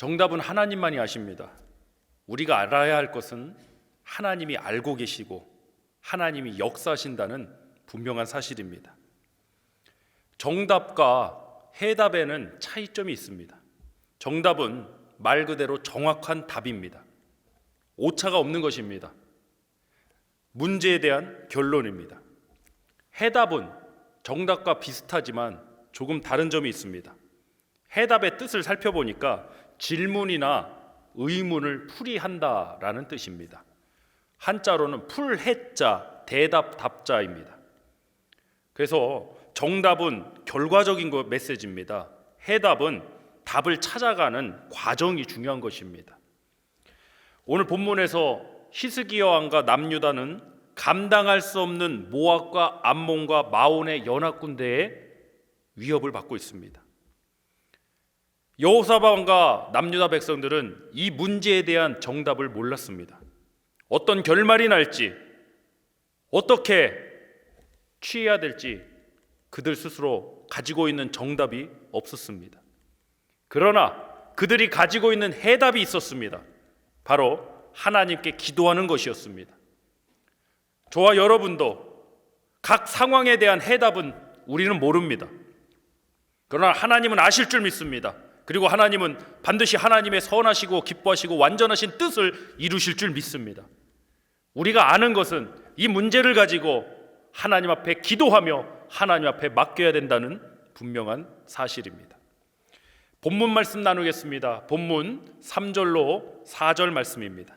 정답은 하나님만이 아십니다. 우리가 알아야 할 것은 하나님이 알고 계시고 하나님이 역사하신다는 분명한 사실입니다. 정답과 해답에는 차이점이 있습니다. 정답은 말 그대로 정확한 답입니다. 오차가 없는 것입니다. 문제에 대한 결론입니다. 해답은 정답과 비슷하지만 조금 다른 점이 있습니다. 해답의 뜻을 살펴보니까 질문이나 의문을 풀이한다라는 뜻입니다. 한자로는 풀해자, 대답, 답자입니다. 그래서 정답은 결과적인 메시지입니다. 해답은 답을 찾아가는 과정이 중요한 것입니다. 오늘 본문에서 히스기야 왕과 남유다는 감당할 수 없는 모압과 암몬과 마온의 연합 군대의 위협을 받고 있습니다. 여호사밧 왕과 남유다 백성들은 이 문제에 대한 정답을 몰랐습니다. 어떤 결말이 날지, 어떻게 취해야 될지 그들 스스로 가지고 있는 정답이 없었습니다. 그러나 그들이 가지고 있는 해답이 있었습니다. 바로 하나님께 기도하는 것이었습니다. 저와 여러분도 각 상황에 대한 해답은 우리는 모릅니다. 그러나 하나님은 아실 줄 믿습니다. 그리고 하나님은 반드시 하나님의 선하시고 기뻐하시고 완전하신 뜻을 이루실 줄 믿습니다. 우리가 아는 것은 이 문제를 가지고 하나님 앞에 기도하며 하나님 앞에 맡겨야 된다는 분명한 사실입니다. 본문 말씀 나누겠습니다. 본문 3절로 4절 말씀입니다.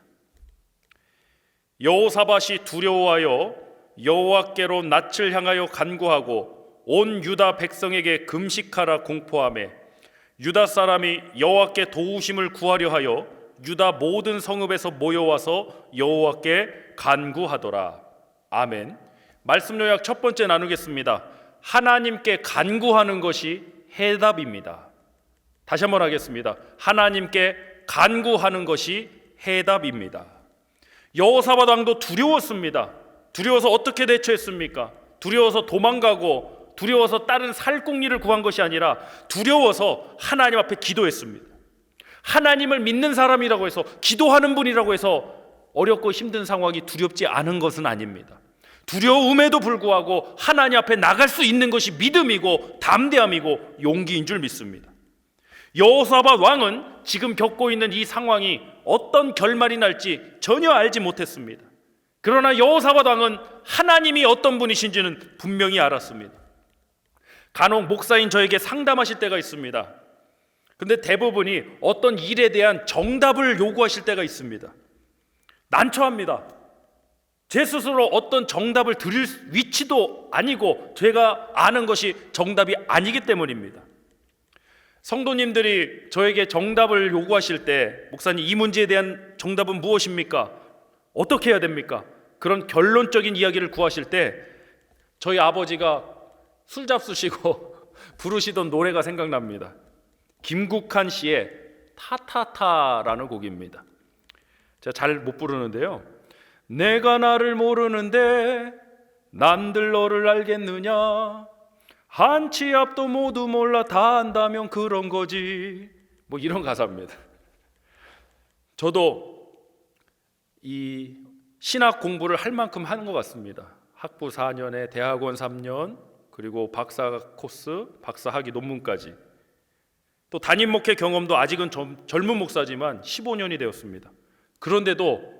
여호사밧이 두려워하여 여호와께로 낯을 향하여 간구하고 온 유다 백성에게 금식하라 공포하며 유다 사람이 여호와께 도우심을 구하려 하여 유다 모든 성읍에서 모여와서 여호와께 간구하더라. 아멘. 말씀 요약 첫 번째 나누겠습니다. 하나님께 간구하는 것이 해답입니다. 다시 한번 하겠습니다. 하나님께 간구하는 것이 해답입니다. 여호사밧 왕도 두려웠습니다. 두려워서 어떻게 대처했습니까? 두려워서 도망가고 두려워서 다른 살궁리를 구한 것이 아니라 두려워서 하나님 앞에 기도했습니다. 하나님을 믿는 사람이라고 해서 기도하는 분이라고 해서 어렵고 힘든 상황이 두렵지 않은 것은 아닙니다. 두려움에도 불구하고 하나님 앞에 나갈 수 있는 것이 믿음이고 담대함이고 용기인 줄 믿습니다. 여호사밧 왕은 지금 겪고 있는 이 상황이 어떤 결말이 날지 전혀 알지 못했습니다. 그러나 여호사밧 왕은 하나님이 어떤 분이신지는 분명히 알았습니다. 간혹 목사인 저에게 상담하실 때가 있습니다. 근데 대부분이 어떤 일에 대한 정답을 요구하실 때가 있습니다. 난처합니다. 제 스스로 어떤 정답을 드릴 위치도 아니고 제가 아는 것이 정답이 아니기 때문입니다. 성도님들이 저에게 정답을 요구하실 때 목사님 이 문제에 대한 정답은 무엇입니까? 어떻게 해야 됩니까? 그런 결론적인 이야기를 구하실 때 저희 아버지가 술 잡수시고 부르시던 노래가 생각납니다. 김국한 씨의 타타타라는 곡입니다. 제가 잘 못 부르는데요. 내가 나를 모르는데 남들 너를 알겠느냐 한치 앞도 모두 몰라 다 안다면 그런 거지 뭐 이런 가사입니다. 저도 이 신학 공부를 할 만큼 하는 것 같습니다. 학부 4년에 대학원 3년 그리고 박사 코스, 박사 학위 논문까지 또 담임 목회 경험도 아직은 젊은 목사지만 15년이 되었습니다. 그런데도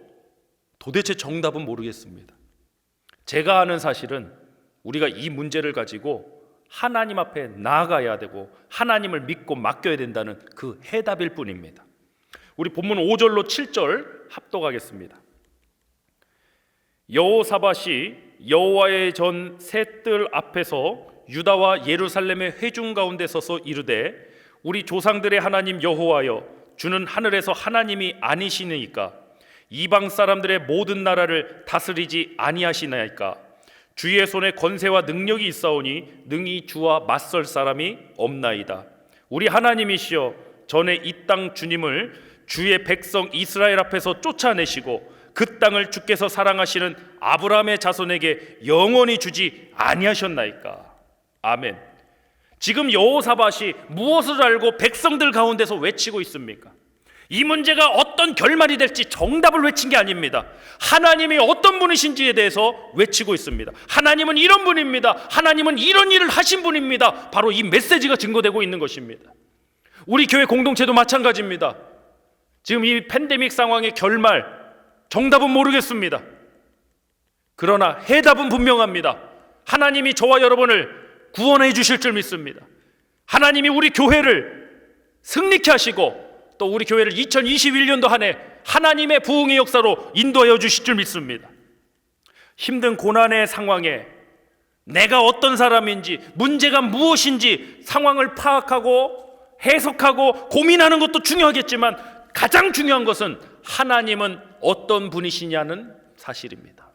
도대체 정답은 모르겠습니다. 제가 아는 사실은 우리가 이 문제를 가지고 하나님 앞에 나아가야 되고 하나님을 믿고 맡겨야 된다는 그 해답일 뿐입니다. 우리 본문 5절로 7절 합독하겠습니다. 여호사밧이 여호와의 전 셋들 앞에서 유다와 예루살렘의 회중 가운데 서서 이르되 우리 조상들의 하나님 여호와여 주는 하늘에서 하나님이 아니시니까 이방 사람들의 모든 나라를 다스리지 아니하시나이까 주의 손에 권세와 능력이 있사오니 능히 주와 맞설 사람이 없나이다. 우리 하나님이시여 전에 이 땅 주님을 주의 백성 이스라엘 앞에서 쫓아내시고 그 땅을 주께서 사랑하시는 아브라함의 자손에게 영원히 주지 아니하셨나이까. 아멘. 지금 여호사밧이 무엇을 알고 백성들 가운데서 외치고 있습니까? 이 문제가 어떤 결말이 될지 정답을 외친 게 아닙니다. 하나님이 어떤 분이신지에 대해서 외치고 있습니다. 하나님은 이런 분입니다. 하나님은 이런 일을 하신 분입니다. 바로 이 메시지가 증거되고 있는 것입니다. 우리 교회 공동체도 마찬가지입니다. 지금 이 팬데믹 상황의 결말, 정답은 모르겠습니다. 그러나 해답은 분명합니다. 하나님이 저와 여러분을 구원해 주실 줄 믿습니다. 하나님이 우리 교회를 승리케 하시고 또 우리 교회를 2021년도 한 해 하나님의 부흥의 역사로 인도하여 주실 줄 믿습니다. 힘든 고난의 상황에 내가 어떤 사람인지, 문제가 무엇인지 상황을 파악하고 해석하고 고민하는 것도 중요하겠지만 가장 중요한 것은 하나님은 어떤 분이시냐는 사실입니다.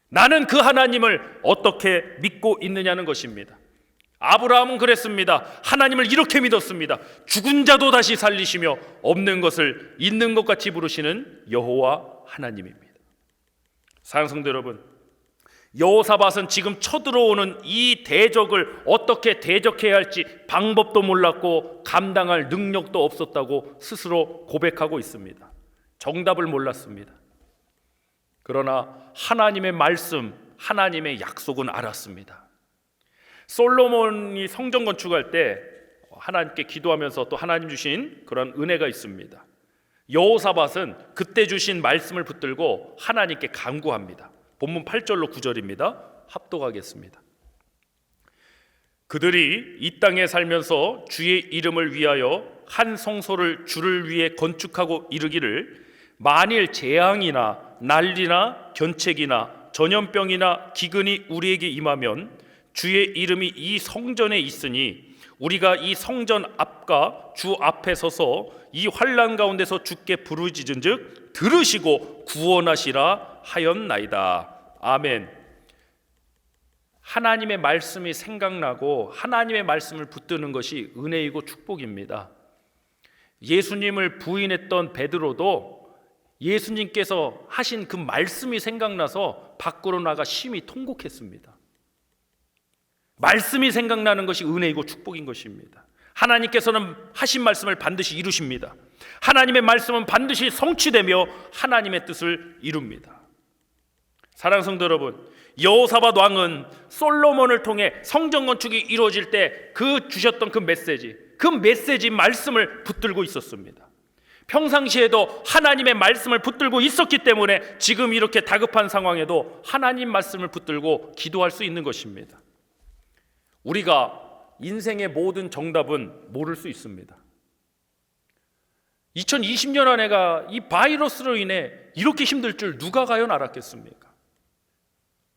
나는 그 하나님을 어떻게 믿고 있느냐는 것입니다. 아브라함은 그랬습니다. 하나님을 이렇게 믿었습니다. 죽은 자도 다시 살리시며 없는 것을 있는 것 같이 부르시는 여호와 하나님입니다. 사랑하는 성도 여러분, 여호사밧은 지금 쳐들어오는 이 대적을 어떻게 대적해야 할지 방법도 몰랐고 감당할 능력도 없었다고 스스로 고백하고 있습니다. 정답을 몰랐습니다. 그러나 하나님의 말씀, 하나님의 약속은 알았습니다. 솔로몬이 성전 건축할 때 하나님께 기도하면서 또 하나님 주신 그런 은혜가 있습니다. 여호사밧은 그때 주신 말씀을 붙들고 하나님께 간구합니다. 본문 8절로 9절입니다. 합독하겠습니다. 그들이 이 땅에 살면서 주의 이름을 위하여 한 성소를 주를 위해 건축하고 이르기를 만일 재앙이나 난리나 견책이나 전염병이나 기근이 우리에게 임하면 주의 이름이 이 성전에 있으니 우리가 이 성전 앞과 주 앞에 서서 이 환난 가운데서 주께 부르짖은즉 들으시고 구원하시라 하였나이다. 아멘. 하나님의 말씀이 생각나고 하나님의 말씀을 붙드는 것이 은혜이고 축복입니다. 예수님을 부인했던 베드로도 예수님께서 하신 그 말씀이 생각나서 밖으로 나가 심히 통곡했습니다. 말씀이 생각나는 것이 은혜이고 축복인 것입니다. 하나님께서는 하신 말씀을 반드시 이루십니다. 하나님의 말씀은 반드시 성취되며 하나님의 뜻을 이룹니다. 사랑하는 성도 여러분, 여호사밧 왕은 솔로몬을 통해 성전 건축이 이루어질 때 그 주셨던 그 메시지 말씀을 붙들고 있었습니다. 평상시에도 하나님의 말씀을 붙들고 있었기 때문에 지금 이렇게 다급한 상황에도 하나님 말씀을 붙들고 기도할 수 있는 것입니다. 우리가 인생의 모든 정답은 모를 수 있습니다. 2020년 한 해가 이 바이러스로 인해 이렇게 힘들 줄 누가 과연 알았겠습니까?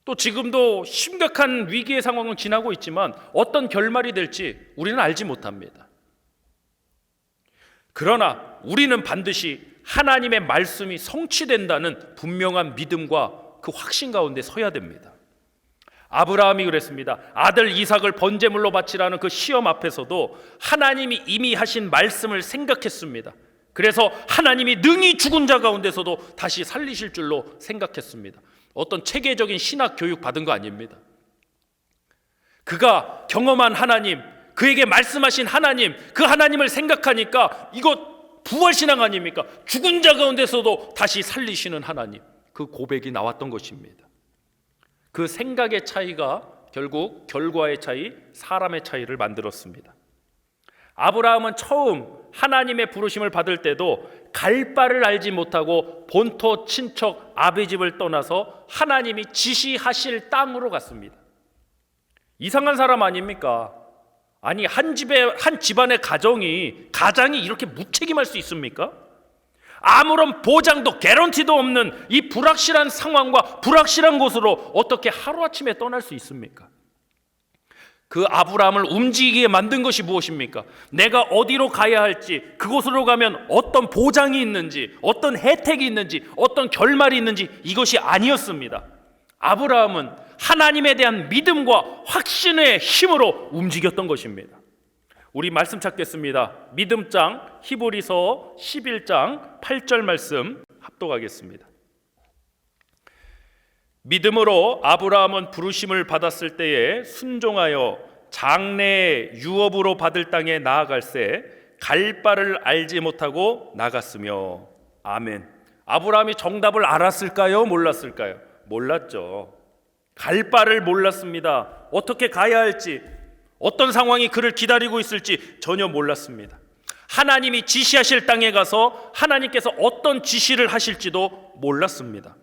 또 지금도 심각한 위기의 상황을 지나고 있지만 어떤 결말이 될지 우리는 알지 못합니다. 그러나 우리는 반드시 하나님의 말씀이 성취된다는 분명한 믿음과 그 확신 가운데 서야 됩니다. 아브라함이 그랬습니다. 아들 이삭을 번제물로 바치라는 그 시험 앞에서도 하나님이 이미 하신 말씀을 생각했습니다. 그래서 하나님이 능히 죽은 자 가운데서도 다시 살리실 줄로 생각했습니다. 어떤 체계적인 신학 교육 받은 거 아닙니다. 그가 경험한 하나님, 그에게 말씀하신 하나님, 그 하나님을 생각하니까 이거 부활신앙 아닙니까? 죽은 자 가운데서도 다시 살리시는 하나님, 그 고백이 나왔던 것입니다. 그 생각의 차이가 결국 결과의 차이, 사람의 차이를 만들었습니다. 아브라함은 처음 하나님의 부르심을 받을 때도 갈 바를 알지 못하고 본토 친척 아비 집을 떠나서 하나님이 지시하실 땅으로 갔습니다. 이상한 사람 아닙니까? 아니 한 집안의 가장이 이렇게 무책임할 수 있습니까? 아무런 보장도 개런티도 없는 이 불확실한 상황과 불확실한 곳으로 어떻게 하루아침에 떠날 수 있습니까? 그 아브라함을 움직이게 만든 것이 무엇입니까? 내가 어디로 가야 할지, 그곳으로 가면 어떤 보장이 있는지, 어떤 혜택이 있는지, 어떤 결말이 있는지 이것이 아니었습니다. 아브라함은 하나님에 대한 믿음과 확신의 힘으로 움직였던 것입니다. 우리 말씀 찾겠습니다. 믿음장 히브리서 11장 8절 말씀 합독하겠습니다. 믿음으로 아브라함은 부르심을 받았을 때에 순종하여 장래의 유업으로 받을 땅에 나아갈새 갈 바를 알지 못하고 나갔으며. 아멘. 아브라함이 정답을 알았을까요? 몰랐을까요? 몰랐죠. 갈 바를 몰랐습니다. 어떻게 가야 할지, 어떤 상황이 그를 기다리고 있을지 전혀 몰랐습니다. 하나님이 지시하실 땅에 가서 하나님께서 어떤 지시를 하실지도 몰랐습니다.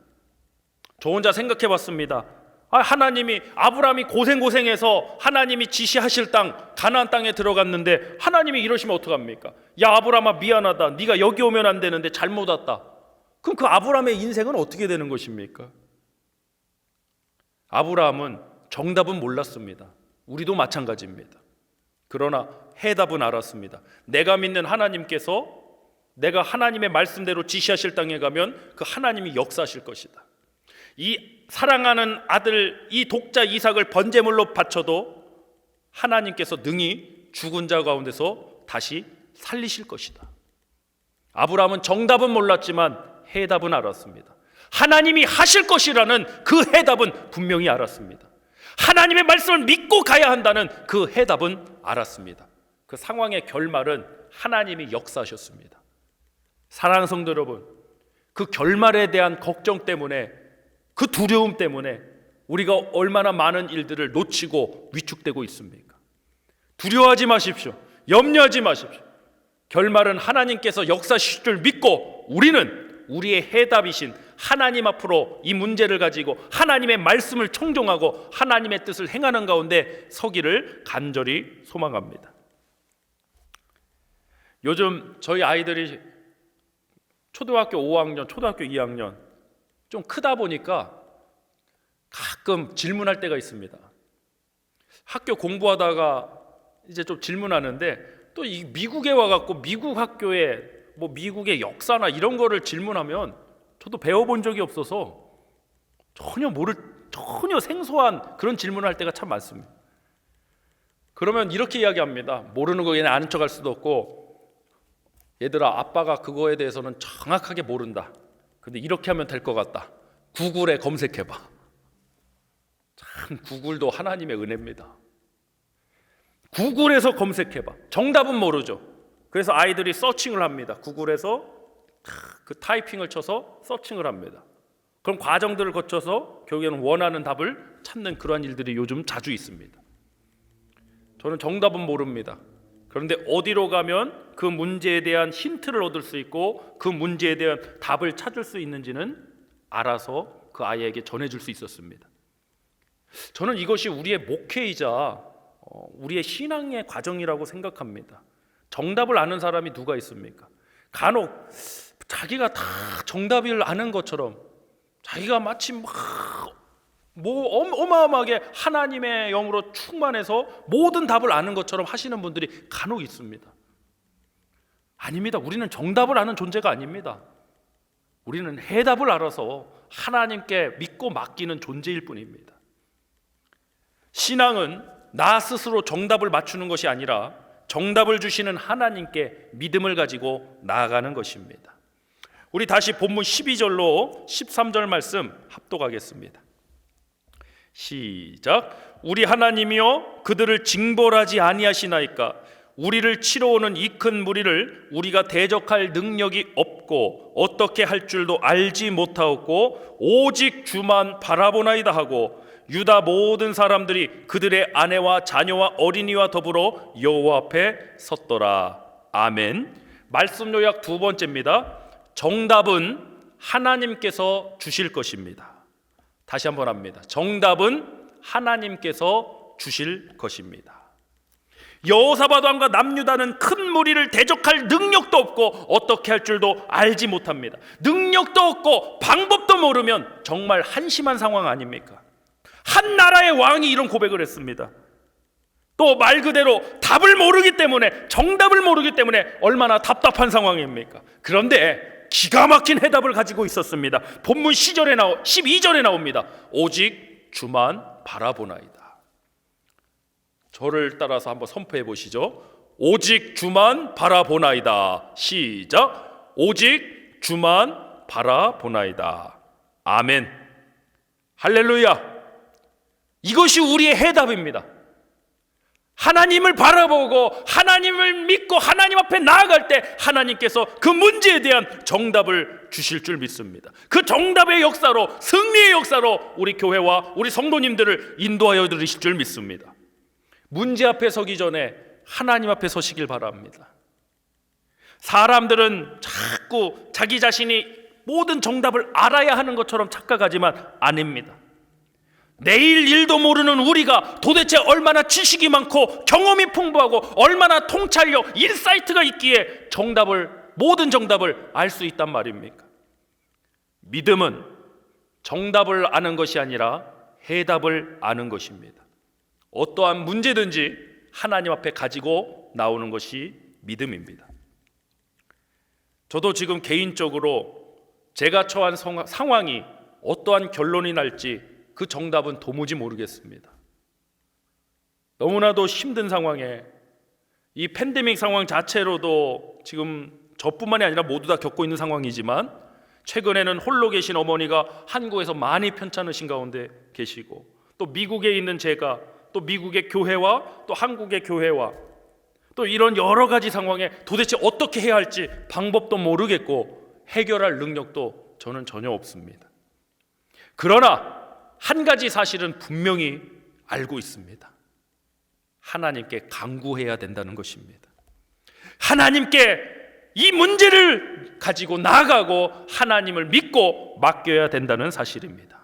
저 혼자 생각해 봤습니다. 하나님이, 아브라함이 고생해서 하나님이 지시하실 땅, 가나안 땅에 들어갔는데 하나님이 이러시면 어떡합니까? 야, 아브라함아, 미안하다. 네가 여기 오면 안 되는데 잘못 왔다. 그럼 그 아브라함의 인생은 어떻게 되는 것입니까? 아브라함은 정답은 몰랐습니다. 우리도 마찬가지입니다. 그러나 해답은 알았습니다. 내가 믿는 하나님께서 내가 하나님의 말씀대로 지시하실 땅에 가면 그 하나님이 역사하실 것이다. 이 사랑하는 아들, 이 독자 이삭을 번제물로 바쳐도 하나님께서 능히 죽은 자 가운데서 다시 살리실 것이다. 아브라함은 정답은 몰랐지만 해답은 알았습니다. 하나님이 하실 것이라는 그 해답은 분명히 알았습니다. 하나님의 말씀을 믿고 가야 한다는 그 해답은 알았습니다. 그 상황의 결말은 하나님이 역사하셨습니다. 사랑하는 성도 여러분, 그 결말에 대한 걱정 때문에, 그 두려움 때문에 우리가 얼마나 많은 일들을 놓치고 위축되고 있습니까? 두려워하지 마십시오. 염려하지 마십시오. 결말은 하나님께서 역사하실 줄 믿고 우리는 우리의 해답이신 하나님 앞으로 이 문제를 가지고 하나님의 말씀을 청종하고 하나님의 뜻을 행하는 가운데 서기를 간절히 소망합니다. 요즘 저희 아이들이 초등학교 5학년, 초등학교 2학년 좀 크다 보니까 가끔 질문할 때가 있습니다. 학교 공부하다가 이제 좀 질문하는데 또 이 미국에 와갖고 미국 학교에 뭐 미국의 역사나 이런 거를 질문하면 저도 배워본 적이 없어서 전혀 생소한 그런 질문을 할 때가 참 많습니다. 그러면 이렇게 이야기합니다. 모르는 거 얘는 아는 척할 수도 없고, 얘들아, 아빠가 그거에 대해서는 정확하게 모른다. 근데 이렇게 하면 될 것 같다. 구글에 검색해봐. 참 구글도 하나님의 은혜입니다. 구글에서 검색해봐. 정답은 모르죠. 그래서 아이들이 서칭을 합니다. 구글에서 그 타이핑을 쳐서 서칭을 합니다. 그럼 과정들을 거쳐서 결국에는 원하는 답을 찾는 그러한 일들이 요즘 자주 있습니다. 저는 정답은 모릅니다. 그런데 어디로 가면 그 문제에 대한 힌트를 얻을 수 있고 그 문제에 대한 답을 찾을 수 있는지는 알아서 그 아이에게 전해줄 수 있었습니다. 저는 이것이 우리의 목회이자 우리의 신앙의 과정이라고 생각합니다. 정답을 아는 사람이 누가 있습니까? 간혹 자기가 다 정답을 아는 것처럼 자기가 마치 어마어마하게 하나님의 영으로 충만해서 모든 답을 아는 것처럼 하시는 분들이 간혹 있습니다. 아닙니다. 우리는 정답을 아는 존재가 아닙니다. 우리는 해답을 알아서 하나님께 믿고 맡기는 존재일 뿐입니다. 신앙은 나 스스로 정답을 맞추는 것이 아니라 정답을 주시는 하나님께 믿음을 가지고 나아가는 것입니다. 우리 다시 본문 12절로 13절 말씀 합독하겠습니다. 시작. 우리 하나님이여 그들을 징벌하지 아니하시나이까. 우리를 치러 오는 이 큰 무리를 우리가 대적할 능력이 없고 어떻게 할 줄도 알지 못하였고 오직 주만 바라보나이다 하고 유다 모든 사람들이 그들의 아내와 자녀와 어린이와 더불어 여호와 앞에 섰더라. 아멘. 말씀 요약 두 번째입니다. 정답은 하나님께서 주실 것입니다. 다시 한번 합니다. 정답은 하나님께서 주실 것입니다. 여호사밧 왕과 남유다는 큰 무리를 대적할 능력도 없고 어떻게 할 줄도 알지 못합니다. 능력도 없고 방법도 모르면 정말 한심한 상황 아닙니까? 한 나라의 왕이 이런 고백을 했습니다. 또 말 그대로 답을 모르기 때문에, 정답을 모르기 때문에 얼마나 답답한 상황입니까? 그런데 기가 막힌 해답을 가지고 있었습니다. 본문 12절에 나옵니다. 오직 주만 바라보나이다. 저를 따라서 한번 선포해 보시죠. 오직 주만 바라보나이다. 시작. 오직 주만 바라보나이다. 아멘. 할렐루야. 이것이 우리의 해답입니다. 하나님을 바라보고 하나님을 믿고 하나님 앞에 나아갈 때 하나님께서 그 문제에 대한 정답을 주실 줄 믿습니다. 그 정답의 역사로, 승리의 역사로 우리 교회와 우리 성도님들을 인도하여 드리실 줄 믿습니다. 문제 앞에 서기 전에 하나님 앞에 서시길 바랍니다. 사람들은 자꾸 자기 자신이 모든 정답을 알아야 하는 것처럼 착각하지만 아닙니다. 내일 일도 모르는 우리가 도대체 얼마나 지식이 많고 경험이 풍부하고 얼마나 통찰력, 인사이트가 있기에 모든 정답을 알 수 있단 말입니까? 믿음은 정답을 아는 것이 아니라 해답을 아는 것입니다. 어떠한 문제든지 하나님 앞에 가지고 나오는 것이 믿음입니다. 저도 지금 개인적으로 제가 처한 상황이 어떠한 결론이 날지 그 정답은 도무지 모르겠습니다. 너무나도 힘든 상황에 이 팬데믹 상황 자체로도 지금 저뿐만이 아니라 모두 다 겪고 있는 상황이지만 최근에는 홀로 계신 어머니가 한국에서 많이 편찮으신 가운데 계시고 또 미국에 있는 제가 또 미국의 교회와 또 한국의 교회와 또 이런 여러 가지 상황에 도대체 어떻게 해야 할지 방법도 모르겠고 해결할 능력도 저는 전혀 없습니다. 그러나 한 가지 사실은 분명히 알고 있습니다. 하나님께 간구해야 된다는 것입니다. 하나님께 이 문제를 가지고 나아가고 하나님을 믿고 맡겨야 된다는 사실입니다.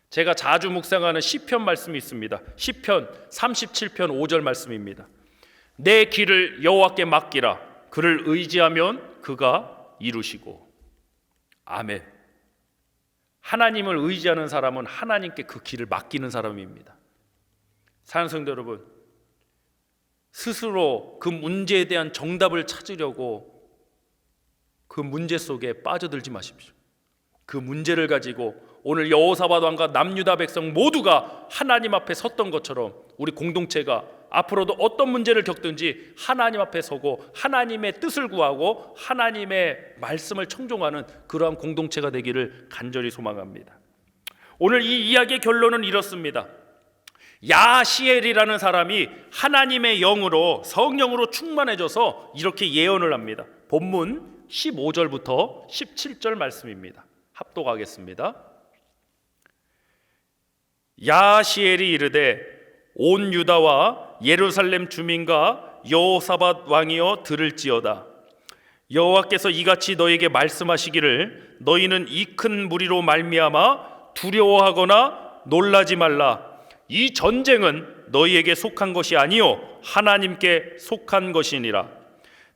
제가 자주 묵상하는 시편 말씀이 있습니다. 시편 37편 5절 말씀입니다. 내 길을 여호와께 맡기라. 그를 의지하면 그가 이루시고. 아멘. 하나님을 의지하는 사람은 하나님께 그 길을 맡기는 사람입니다. 사랑하는 성도 여러분, 스스로 그 문제에 대한 정답을 찾으려고 그 문제 속에 빠져들지 마십시오. 그 문제를 가지고 오늘 여호사밧 왕과 남유다 백성 모두가 하나님 앞에 섰던 것처럼 우리 공동체가 앞으로도 어떤 문제를 겪든지 하나님 앞에 서고 하나님의 뜻을 구하고 하나님의 말씀을 청종하는 그러한 공동체가 되기를 간절히 소망합니다. 오늘 이 이야기의 결론은 이렇습니다. 야시엘이라는 사람이 하나님의 영으로 성령으로 충만해져서 이렇게 예언을 합니다. 본문 15절부터 17절 말씀입니다. 합독하겠습니다. 야시엘이 이르되 온 유다와 예루살렘 주민과 여호사밧 왕이여 들을지어다. 여호와께서 이같이 너에게 말씀하시기를 너희는 이 큰 무리로 말미암아 두려워하거나 놀라지 말라. 이 전쟁은 너희에게 속한 것이 아니요 하나님께 속한 것이니라.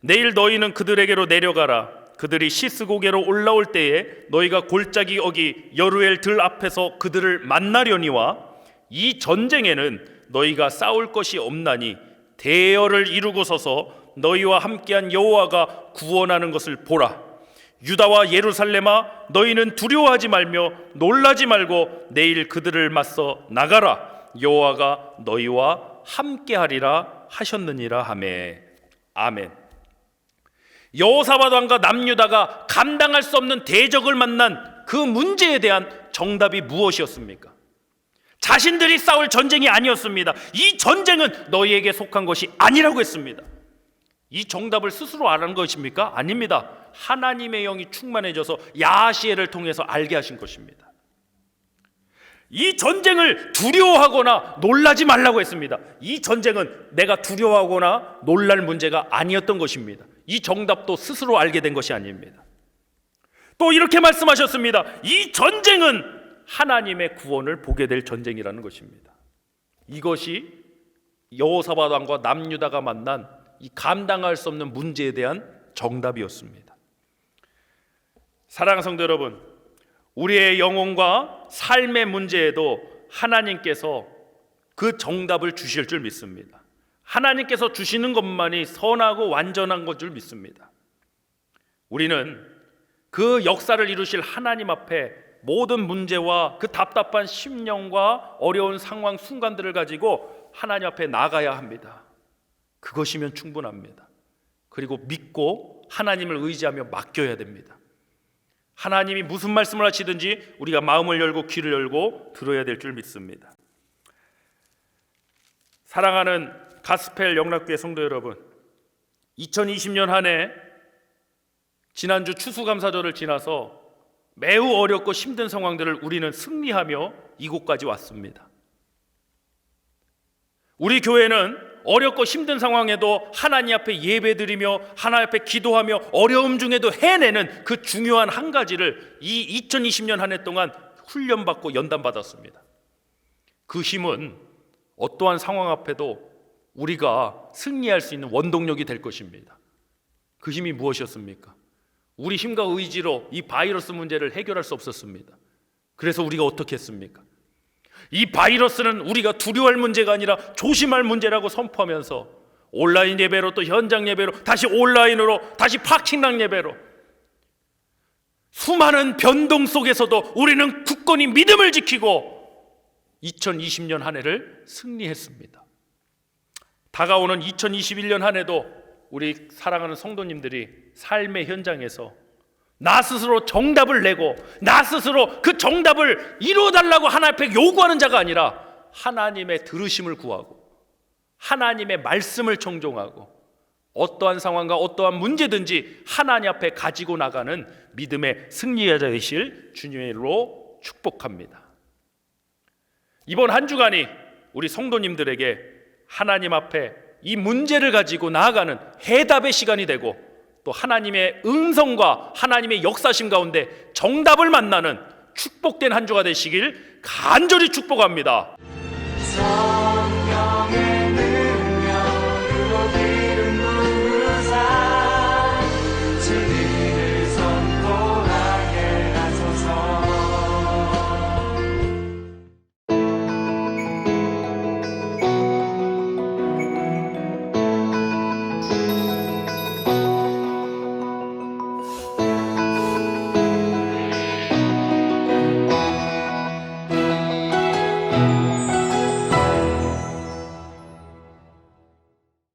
내일 너희는 그들에게로 내려가라. 그들이 시스고게로 올라올 때에 너희가 골짜기 어기 여루엘 들 앞에서 그들을 만나려니와 이 전쟁에는 너희가 싸울 것이 없나니 대열을 이루고 서서 너희와 함께한 여호와가 구원하는 것을 보라. 유다와 예루살렘아 너희는 두려워하지 말며 놀라지 말고 내일 그들을 맞서 나가라. 여호와가 너희와 함께하리라 하셨느니라 하매. 아멘. 여호사밧 왕과 남유다가 감당할 수 없는 대적을 만난 그 문제에 대한 정답이 무엇이었습니까? 자신들이 싸울 전쟁이 아니었습니다. 이 전쟁은 너희에게 속한 것이 아니라고 했습니다. 이 정답을 스스로 아는 것입니까? 아닙니다. 하나님의 영이 충만해져서 야시엘을 통해서 알게 하신 것입니다. 이 전쟁을 두려워하거나 놀라지 말라고 했습니다. 이 전쟁은 내가 두려워하거나 놀랄 문제가 아니었던 것입니다. 이 정답도 스스로 알게 된 것이 아닙니다. 또 이렇게 말씀하셨습니다. 이 전쟁은 하나님의 구원을 보게 될 전쟁이라는 것입니다. 이것이 여호사밧 왕과 남유다가 만난 이 감당할 수 없는 문제에 대한 정답이었습니다. 사랑하는 성도 여러분, 우리의 영혼과 삶의 문제에도 하나님께서 그 정답을 주실 줄 믿습니다. 하나님께서 주시는 것만이 선하고 완전한 것 줄 믿습니다. 우리는 그 역사를 이루실 하나님 앞에 모든 문제와 그 답답한 심령과 어려운 상황 순간들을 가지고 하나님 앞에 나가야 합니다. 그것이면 충분합니다. 그리고 믿고 하나님을 의지하며 맡겨야 됩니다. 하나님이 무슨 말씀을 하시든지 우리가 마음을 열고 귀를 열고 들어야 될 줄 믿습니다. 사랑하는 가스펠 영락교회 성도 여러분, 2020년 한 해 지난주 추수감사절을 지나서 매우 어렵고 힘든 상황들을 우리는 승리하며 이곳까지 왔습니다. 우리 교회는 어렵고 힘든 상황에도 하나님 앞에 예배드리며 하나님 앞에 기도하며 어려움 중에도 해내는 그 중요한 한 가지를 이 2020년 한 해 동안 훈련받고 연단받았습니다. 그 힘은 어떠한 상황 앞에도 우리가 승리할 수 있는 원동력이 될 것입니다. 그 힘이 무엇이었습니까? 우리 힘과 의지로 이 바이러스 문제를 해결할 수 없었습니다. 그래서 우리가 어떻게 했습니까? 이 바이러스는 우리가 두려워할 문제가 아니라 조심할 문제라고 선포하면서 온라인 예배로 또 현장 예배로 다시 온라인으로 다시 파킹랑 예배로 수많은 변동 속에서도 우리는 굳건히 믿음을 지키고 2020년 한 해를 승리했습니다. 다가오는 2021년 한 해도 우리 사랑하는 성도님들이 삶의 현장에서 나 스스로 정답을 내고 나 스스로 그 정답을 이루어달라고 하나님 앞에 요구하는 자가 아니라 하나님의 들으심을 구하고 하나님의 말씀을 청종하고 어떠한 상황과 어떠한 문제든지 하나님 앞에 가지고 나가는 믿음의 승리자 되실 주님의 이름으로 축복합니다. 이번 한 주간이 우리 성도님들에게 하나님 앞에 이 문제를 가지고 나아가는 해답의 시간이 되고 또 하나님의 음성과 하나님의 역사심 가운데 정답을 만나는 축복된 한 주가 되시길 간절히 축복합니다. 성령의